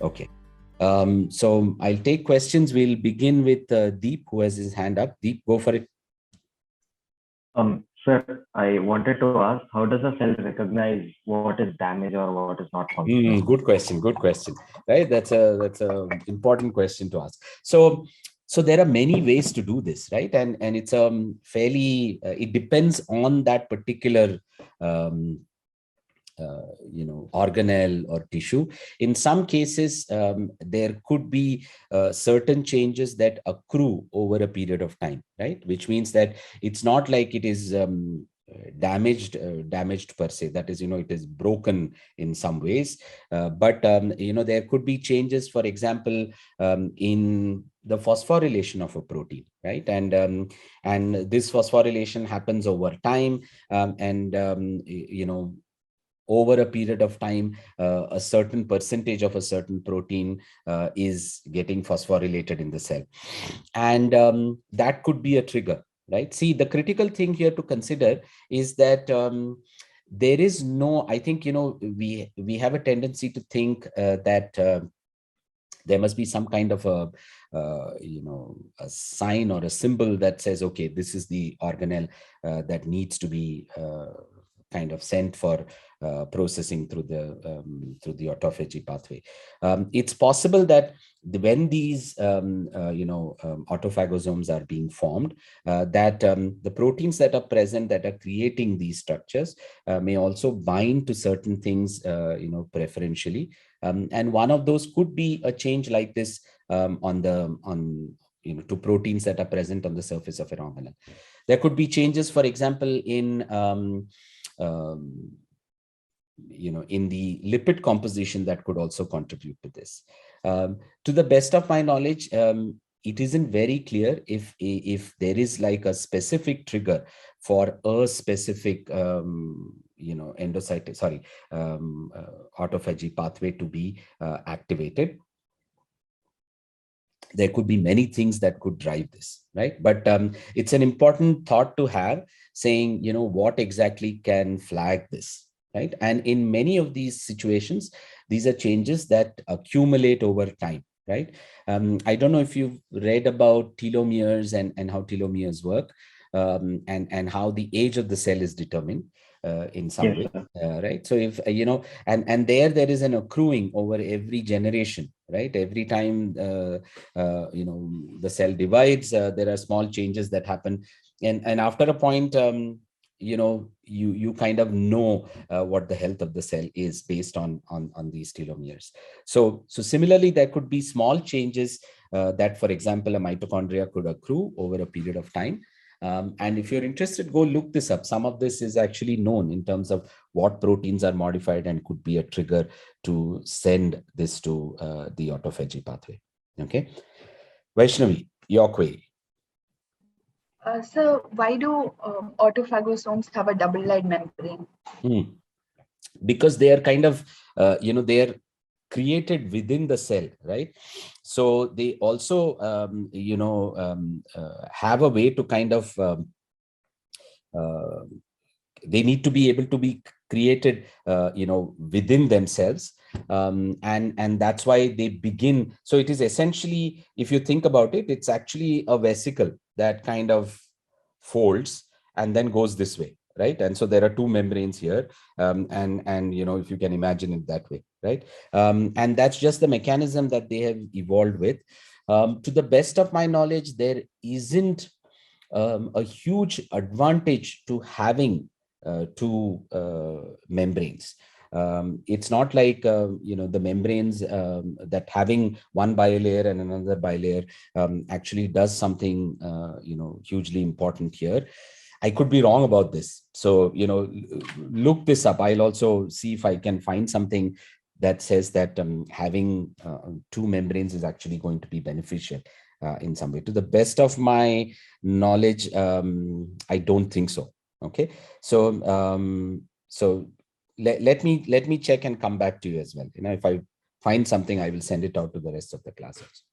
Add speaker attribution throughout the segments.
Speaker 1: Okay. So I'll take questions. We'll begin with Deep, who has his hand up. Deep, go for it.
Speaker 2: Sir, I wanted to ask, how does a cell recognize what is damaged or what is not functioning?
Speaker 1: Good question. Good question. Right. That's a important question to ask. So there are many ways to do this, right? And it's fairly. It depends on that particular um, organelle or tissue. In some cases, there could be certain changes that accrue over a period of time, right? Which means that it's not like it is damaged per se. That is, it is broken in some ways. But there could be changes, for example, in the phosphorylation of a protein, right? And this phosphorylation happens over time, and over a period of time, a certain percentage of a certain protein is getting phosphorylated in the cell. And that could be a trigger, right? See, the critical thing here to consider is that there is no, I think, we have a tendency to think that there must be some kind of a sign or a symbol that says, okay, this is the organelle that needs to be kind of sent for processing through the autophagy pathway. It's possible that when these autophagosomes are being formed, that the proteins that are present that are creating these structures may also bind to certain things, preferentially. And one of those could be a change like this to proteins that are present on the surface of an organelle. There could be changes, for example, in in the lipid composition that could also contribute to this. To the best of my knowledge, it isn't very clear if there is like a specific trigger for a specific autophagy pathway to be activated. There could be many things that could drive this, right? But it's an important thought to have, saying, what exactly can flag this, right? And in many of these situations, these are changes that accumulate over time, right? I don't know if you've read about telomeres and how telomeres work, and how the age of the cell is determined in some
Speaker 2: Yes,
Speaker 1: way,
Speaker 2: sir.
Speaker 1: right? So if and there is an accruing over every generation, right? Every time the cell divides, there are small changes that happen, and after a point, you kind of know what the health of the cell is based on these telomeres. So similarly, there could be small changes that, for example, a mitochondria could accrue over a period of time. And if you're interested, go look this up. Some of this is actually known in terms of what proteins are modified and could be a trigger to send this to the autophagy pathway. Okay. Vaishnavi, your query.
Speaker 3: So why do autophagosomes have a double-layered membrane?
Speaker 1: Because they are kind of, they are created within the cell, right? So they also, have a way to kind of, they need to be able to be created, within themselves. And that's why they begin. So it is essentially, if you think about it, it's actually a vesicle that kind of folds and then goes this way, right? And so there are two membranes here, and if you can imagine it that way, right? And that's just the mechanism that they have evolved with. To the best of my knowledge, there isn't a huge advantage to having two membranes. It's not like the membranes that having one bilayer and another bilayer actually does something hugely important here. I could be wrong about this, so look this up. I'll also see if I can find something that says that having two membranes is actually going to be beneficial in some way. To the best of my knowledge, I don't think so. Okay, so let me check and come back to you as well. If I find something, I will send it out to the rest of the class also.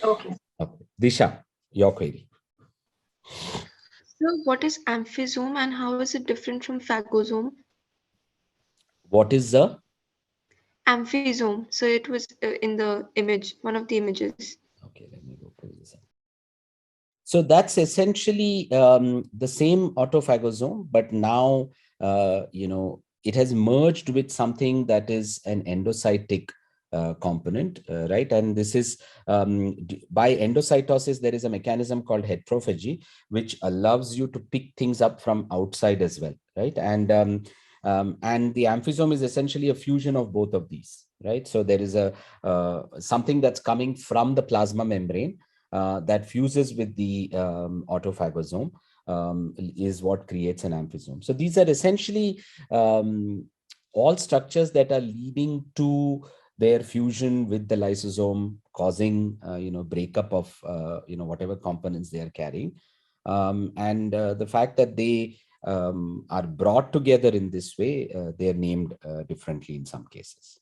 Speaker 3: Okay.
Speaker 1: Okay. Disha, your query.
Speaker 4: So what is amphysome and how is it different from phagosome?
Speaker 1: What is the
Speaker 4: Amphysome. So it was in the image, one of the images.
Speaker 1: Okay, let me go pull this up. So that's essentially the same autophagosome, but now, it has merged with something that is an endocytic component, right? And this is by endocytosis, there is a mechanism called heterophagy, which allows you to pick things up from outside as well, right? And the amphysome is essentially a fusion of both of these, right? So there is a something that's coming from the plasma membrane that fuses with the autophagosome is what creates an amphysome. So these are essentially all structures that are leading to their fusion with the lysosome, causing breakup of whatever components they are carrying, and the fact that they are brought together in this way, they are named differently in some cases.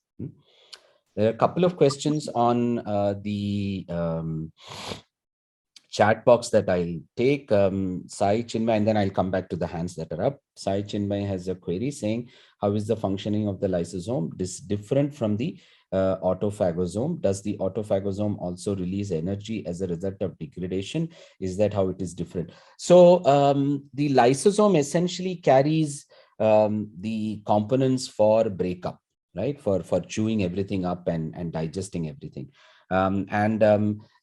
Speaker 1: There are a couple of questions on the chat box that I'll take. Sai Chinmay, and then I'll come back to the hands that are up. Sai Chinmay has a query saying, how is the functioning of the lysosome? This different from the autophagosome. Does the autophagosome also release energy as a result of degradation? Is that how it is different? So the lysosome essentially carries the components for breakup, right? For chewing everything up and digesting everything.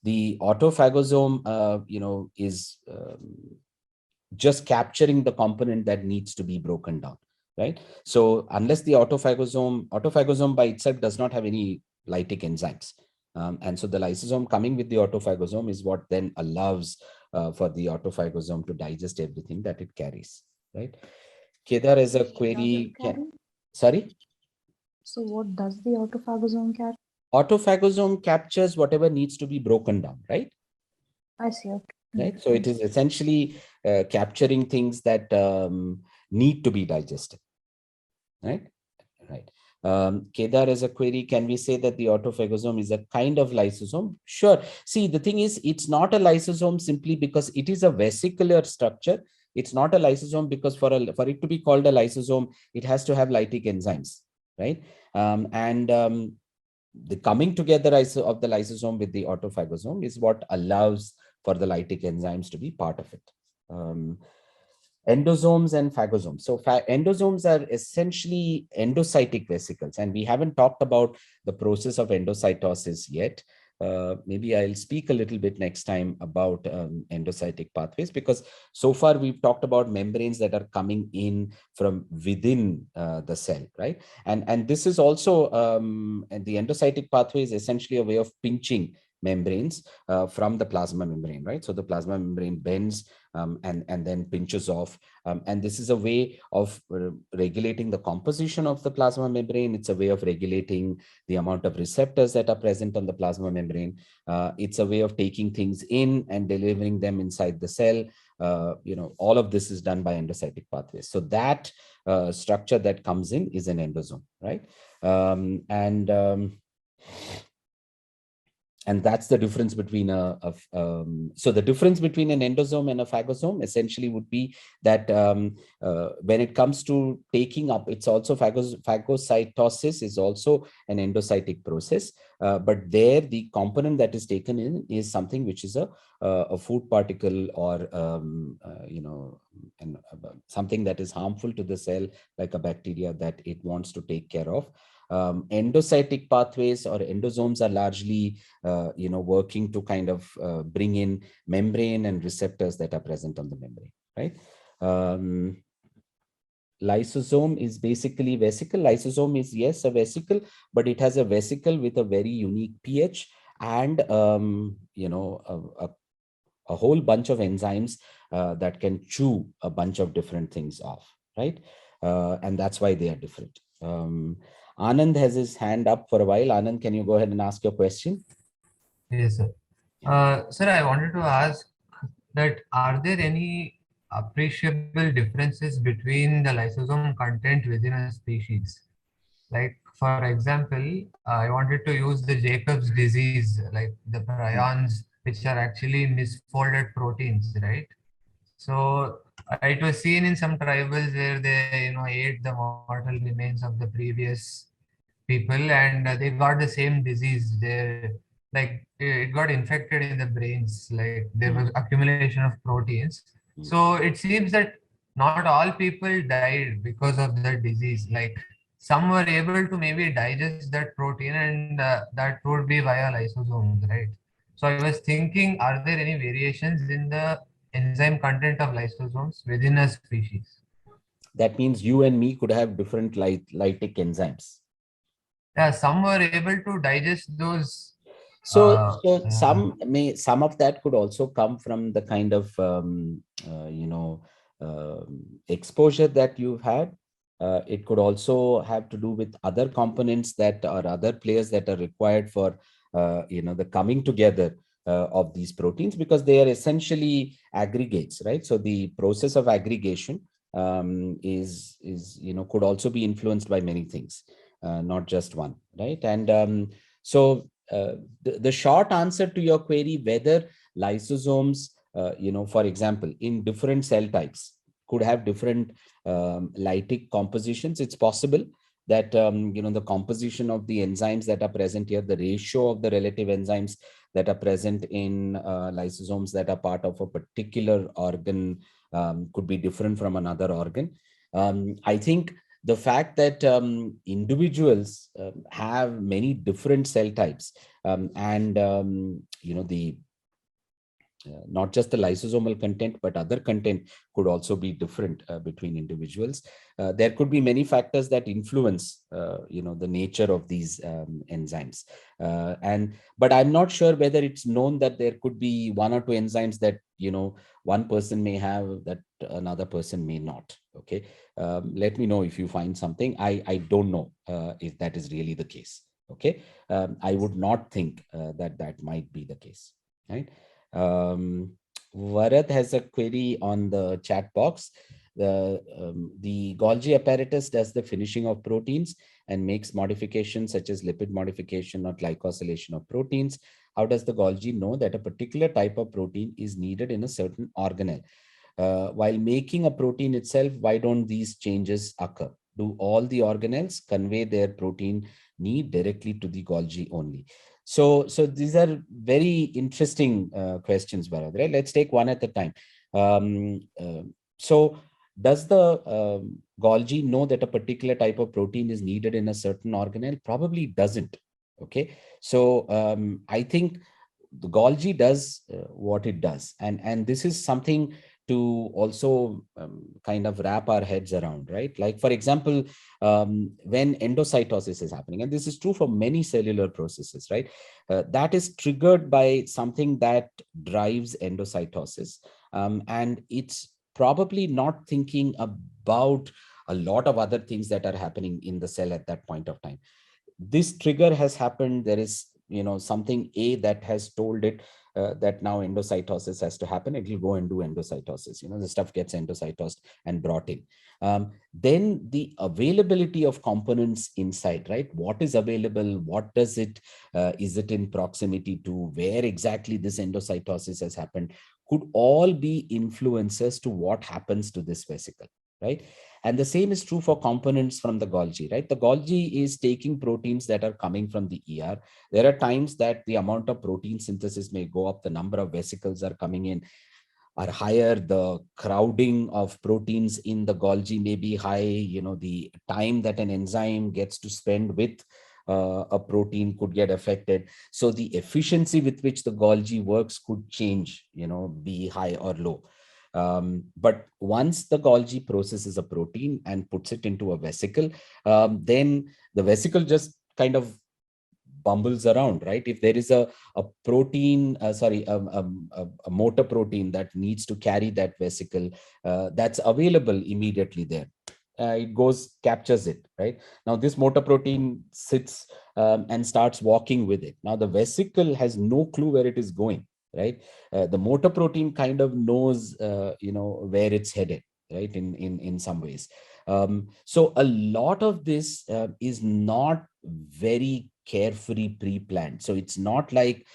Speaker 1: The autophagosome, is just capturing the component that needs to be broken down, right? So unless the autophagosome by itself does not have any lytic enzymes. And so the lysosome coming with the autophagosome is what then allows for the autophagosome to digest everything that it carries, right? Kedar is a query. Sorry?
Speaker 5: So what does the autophagosome carry?
Speaker 1: Autophagosome captures whatever needs to be broken down, right?
Speaker 5: I see. Okay.
Speaker 1: Right. So it is essentially capturing things that need to be digested, right? Right. Kedar has a query. Can we say that the autophagosome is a kind of lysosome? Sure. See, the thing is, it's not a lysosome simply because it is a vesicular structure. It's not a lysosome because for it to be called a lysosome, it has to have lytic enzymes, right? The coming together of the lysosome with the autophagosome is what allows for the lytic enzymes to be part of it. Endosomes and phagosomes. So endosomes are essentially endocytic vesicles, and we haven't talked about the process of endocytosis yet. Maybe I'll speak a little bit next time about endocytic pathways, because so far we've talked about membranes that are coming in from within the cell, right? And this is also, and the endocytic pathway is essentially a way of pinching membranes from the plasma membrane, right? So the plasma membrane bends and then pinches off. And this is a way of regulating the composition of the plasma membrane. It's a way of regulating the amount of receptors that are present on the plasma membrane. It's a way of taking things in and delivering them inside the cell. All of this is done by endocytic pathways. So that structure that comes in is an endosome, right? And that's the difference between so the difference between an endosome and a phagosome essentially would be that when it comes to taking up, it's also phagocytosis is also an endocytic process, but there the component that is taken in is something which is a food particle or something that is harmful to the cell, like a bacteria that it wants to take care of. Endocytic pathways or endosomes are largely, working to kind of bring in membrane and receptors that are present on the membrane, right? Lysosome is basically vesicle. Lysosome is, yes, a vesicle, but it has a vesicle with a very unique pH and, a whole bunch of enzymes that can chew a bunch of different things off, right? And that's why they are different. Anand has his hand up for a while. Anand, can you go ahead and ask your question?
Speaker 6: Yes, sir. Sir, I wanted to ask that are there any appreciable differences between the lysosome content within a species? Like, for example, I wanted to use the Jacob's disease, like the prions, which are actually misfolded proteins, right? So it was seen in some tribals where they, ate the mortal remains of the previous people, and they got the same disease. They like it got infected in the brains. Like there was accumulation of proteins. So it seems that not all people died because of that disease. Like some were able to maybe digest that protein, and that would be via lysosomes, right? So I was thinking, are there any variations in the enzyme content of lysosomes within a species?
Speaker 1: That means you and me could have different lytic enzymes.
Speaker 6: Yeah, some were able to digest those.
Speaker 1: So,
Speaker 6: Uh,
Speaker 1: so
Speaker 6: uh,
Speaker 1: some of that could also come from the kind of exposure that you've had. It could also have to do with other components that are other players that are required for the coming together of these proteins, because they are essentially aggregates, right? So the process of aggregation is could also be influenced by many things, not just one, right? And so the short answer to your query, whether lysosomes, for example, in different cell types could have different lytic compositions, it's possible that the composition of the enzymes that are present here, the ratio of the relative enzymes that are present in lysosomes that are part of a particular organ could be different from another organ. I think the fact that individuals have many different cell types, and the not just the lysosomal content, but other content could also be different between individuals. There could be many factors that influence, the nature of these enzymes. But I'm not sure whether it's known that there could be one or two enzymes that, one person may have that another person may not. Okay. Let me know if you find something. I don't know if that is really the case. Okay. I would not think that might be the case. Right. Varat has a query on the chat box. The Golgi apparatus does the finishing of proteins and makes modifications such as lipid modification or glycosylation of proteins. How does the Golgi know that a particular type of protein is needed in a certain organelle? While making a protein itself, why don't these changes occur? Do all the organelles convey their protein need directly to the Golgi only? So these are very interesting questions, Bharat, right? Let's take one at a time. So does the Golgi know that a particular type of protein is needed in a certain organelle? Probably doesn't. Okay. So I think the Golgi does what it does. And this is something to also kind of wrap our heads around, right? Like, for example, when endocytosis is happening, and this is true for many cellular processes, right? That is triggered by something that drives endocytosis. And it's probably not thinking about a lot of other things that are happening in the cell at that point of time. This trigger has happened. There is something A that has told it that now endocytosis has to happen. It will go and do endocytosis. The stuff gets endocytosed and brought in. Then the availability of components inside, right? What is available? What does it? Is it in proximity to where exactly this endocytosis has happened? Could all be influences to what happens to this vesicle, right? And the same is true for components from the Golgi, right? The Golgi is taking proteins that are coming from the ER. There are times that the amount of protein synthesis may go up, the number of vesicles are coming in are higher, the crowding of proteins in the Golgi may be high, the time that an enzyme gets to spend with a protein could get affected. So the efficiency with which the Golgi works could change, be high or low. But once the Golgi processes a protein and puts it into a vesicle, then the vesicle just kind of bumbles around, right? If there is a protein, a motor protein that needs to carry that vesicle, that's available immediately there. It goes, captures it, right? Now this motor protein sits and starts walking with it. Now the vesicle has no clue where it is going, right? The motor protein kind of knows, where it's headed, right? In some ways. So a lot of this is not very carefree pre-planned. So it's not like,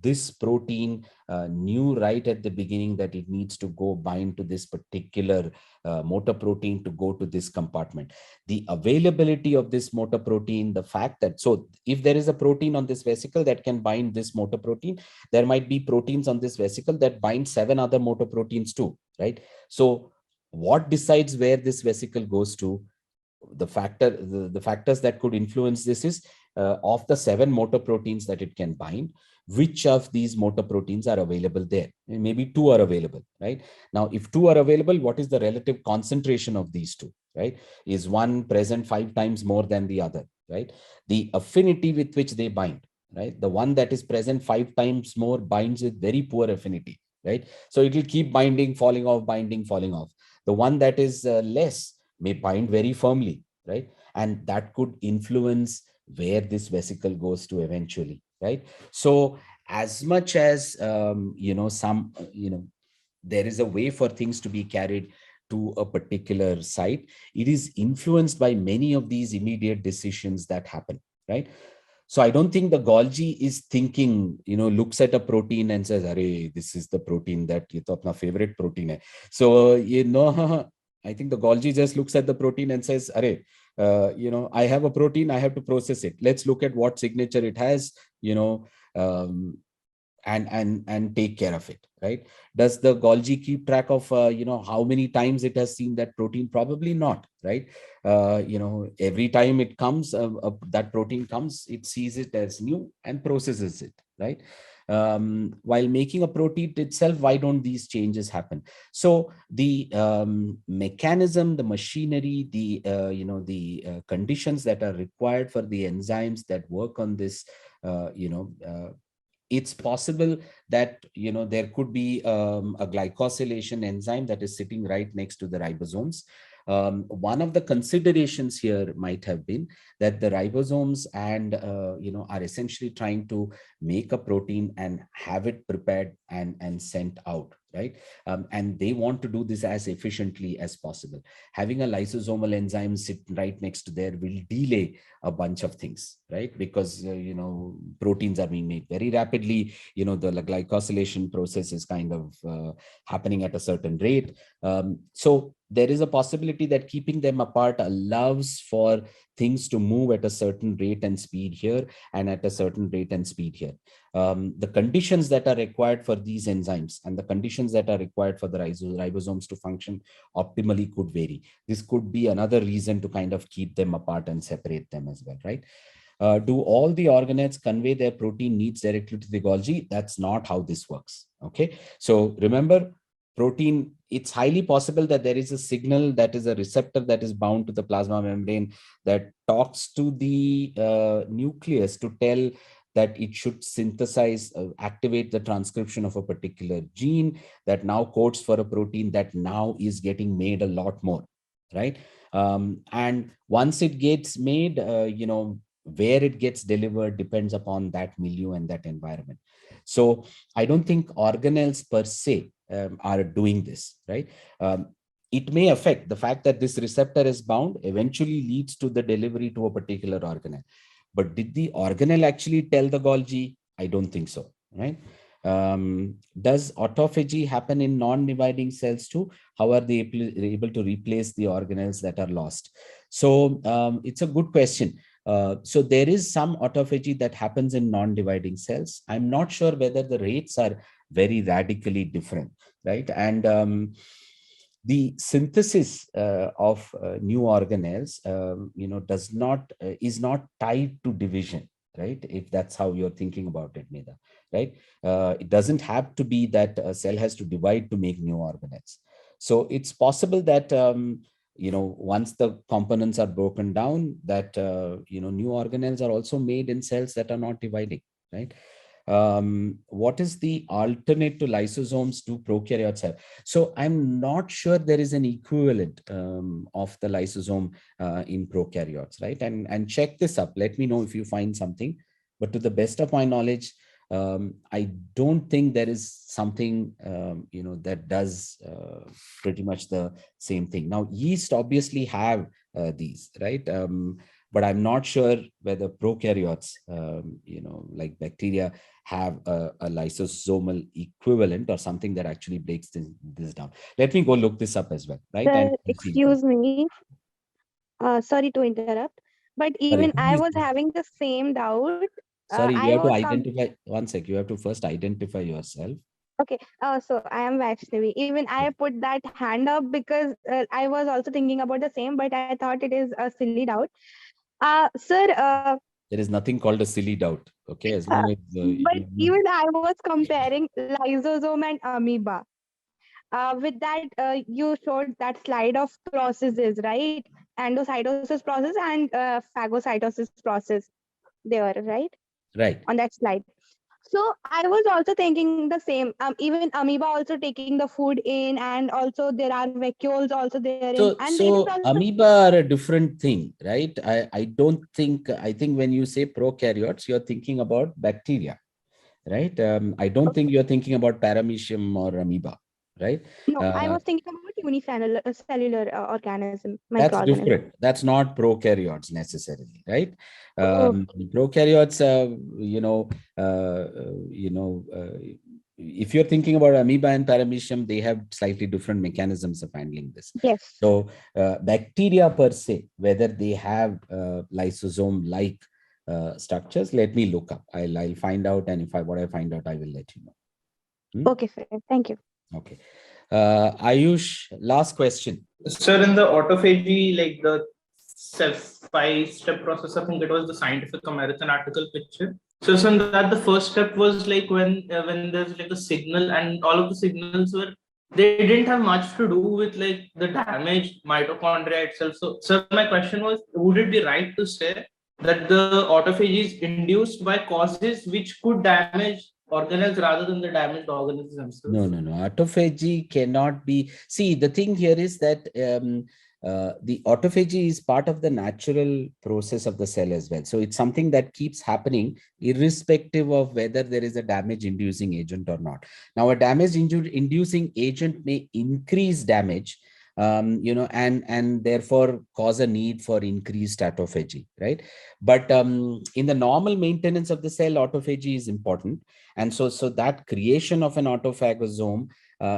Speaker 1: this protein knew right at the beginning that it needs to go bind to this particular motor protein to go to this compartment. The availability of this motor protein, the fact that, so if there is a protein on this vesicle that can bind this motor protein, there might be proteins on this vesicle that bind 7 other motor proteins too, right? So what decides where this vesicle goes to? The factors that could influence this is, of the 7 motor proteins that it can bind, which of these motor proteins are available there? Maybe 2 are available, right? Now, if 2 are available, what is the relative concentration of these 2, right? Is one present 5 times more than the other, right? The affinity with which they bind, right? The one that is present 5 times more binds with very poor affinity, right? So it will keep binding, falling off, binding, falling off. The one that is less may bind very firmly, right? And that could influence where this vesicle goes to eventually, right? So as much as, there is a way for things to be carried to a particular site, it is influenced by many of these immediate decisions that happen, right? So I don't think the Golgi is thinking, looks at a protein and says, "Arey, this is the protein that you thought my favorite protein hai." So, I think the Golgi just looks at the protein and says, "Arey, I have a protein, I have to process it. Let's look at what signature it has, um, and take care of it," right? Does the Golgi keep track of, how many times it has seen that protein? Probably not, right? Every time it comes, that protein comes, it sees it as new and processes it, right? While making a protein itself, why don't these changes happen? So the mechanism, the machinery, the conditions that are required for the enzymes that work on this, it's possible that there could be a glycosylation enzyme that is sitting right next to the ribosomes. One of the considerations here might have been that the ribosomes are essentially trying to make a protein and have it prepared and sent out, right? And they want to do this as efficiently as possible. Having a lysosomal enzyme sit right next to there will delay a bunch of things, right? Because proteins are being made very rapidly. The glycosylation process is kind of happening at a certain rate. So there is a possibility that keeping them apart allows for things to move at a certain rate and speed here and at a certain rate and speed here. The conditions that are required for these enzymes and the conditions that are required for the ribosomes to function optimally could vary. This could be another reason to kind of keep them apart and separate them as well, right? Do all the organelles convey their protein needs directly to the Golgi? That's not how this works, okay? So remember, protein, it's highly possible that there is a signal that is a receptor that is bound to the plasma membrane that talks to the nucleus to tell that it should synthesize, activate the transcription of a particular gene that now codes for a protein that now is getting made a lot more, right? And once it gets made, where it gets delivered depends upon that milieu and that environment. So I don't think organelles per se are doing this, right? It may affect the fact that this receptor is bound eventually leads to the delivery to a particular organelle. But did the organelle actually tell the Golgi? I don't think so, right? Does autophagy happen in non-dividing cells too? How are they able to replace the organelles that are lost? So it's a good question. So there is some autophagy that happens in non-dividing cells. I'm not sure whether the rates are very radically different, right? And the synthesis of new organelles, is not tied to division, right? If that's how you're thinking about it, Meda, right? It doesn't have to be that a cell has to divide to make new organelles. So it's possible that once the components are broken down, that new organelles are also made in cells that are not dividing, right? What is the alternate to lysosomes to prokaryotes have? So I'm not sure there is an equivalent of the lysosome in prokaryotes, right? And check this up. Let me know if you find something. But to the best of my knowledge, I don't think there is something that does pretty much the same thing. Now, yeast obviously have these, right? but I'm not sure whether prokaryotes, like bacteria, have a lysosomal equivalent or something that actually breaks this down. Let me go look this up as well, right?
Speaker 7: Sir,
Speaker 1: And
Speaker 7: excuse me. Sorry to interrupt, but
Speaker 1: sorry,
Speaker 7: even I was having the same doubt.
Speaker 1: sorry, you
Speaker 7: I
Speaker 1: have to
Speaker 7: was
Speaker 1: identify. One sec, you have to first identify yourself.
Speaker 7: okay. So I am Vaishnavi. Even I put that hand up because I was also thinking about the same, but I thought it is a silly doubt. Sir,
Speaker 1: There is nothing called a silly doubt. Okay, as long as
Speaker 7: but even I was comparing lysosome and amoeba. With that, you showed that slide of processes, right? Endocytosis process and phagocytosis process there, right?
Speaker 1: right.
Speaker 7: On that slide. So I was also thinking the same. Even amoeba also taking the food in, and also there are vacuoles also therein, and it is
Speaker 1: So
Speaker 7: also
Speaker 1: amoeba are a different thing, right? I don't think, I think when you say prokaryotes, you're thinking about bacteria, right? I don't think you're thinking about paramecium or amoeba, right?
Speaker 7: no. I was thinking about unicellular cellular organism,
Speaker 1: That's
Speaker 7: microorganism.
Speaker 1: different. That's not prokaryotes necessarily, right?
Speaker 7: Okay.
Speaker 1: Prokaryotes, if you're thinking about amoeba and paramecium, they have slightly different mechanisms of handling this.
Speaker 7: Yes.
Speaker 1: So bacteria per se, whether they have lysosome-like structures, let me look up. I'll find out, and what I find out, I will let you know.
Speaker 7: Okay, sir. Thank you.
Speaker 1: Okay. Ayush, last question.
Speaker 8: Sir, in the autophagy, like the 5-step process, I think it was the Scientific American article picture. So in that, the first step was like when there's like a signal, and all of the signals were, they didn't have much to do with like the damaged mitochondria itself. So, sir, my question was, would it be right to say that the autophagy is induced by causes which could damage organelles rather than the damaged organisms themselves?
Speaker 1: No. Autophagy cannot be. See, the thing here is that the autophagy is part of the natural process of the cell as well. So it's something that keeps happening irrespective of whether there is a damage-inducing agent or not. Now, a damage-inducing agent may increase damage, and therefore cause a need for increased autophagy, right? But in the normal maintenance of the cell, autophagy is important. And so that creation of an autophagosome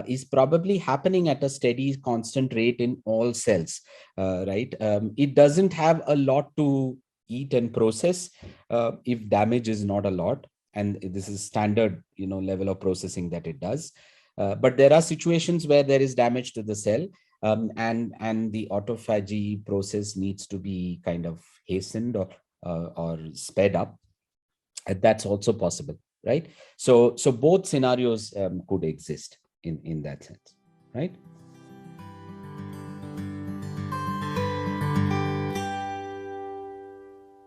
Speaker 1: is probably happening at a steady, constant rate in all cells, right? It doesn't have a lot to eat and process if damage is not a lot. And this is standard, level of processing that it does. But there are situations where there is damage to the cell, and the autophagy process needs to be kind of hastened or sped up. And that's also possible, right? So both scenarios could exist in that sense, right?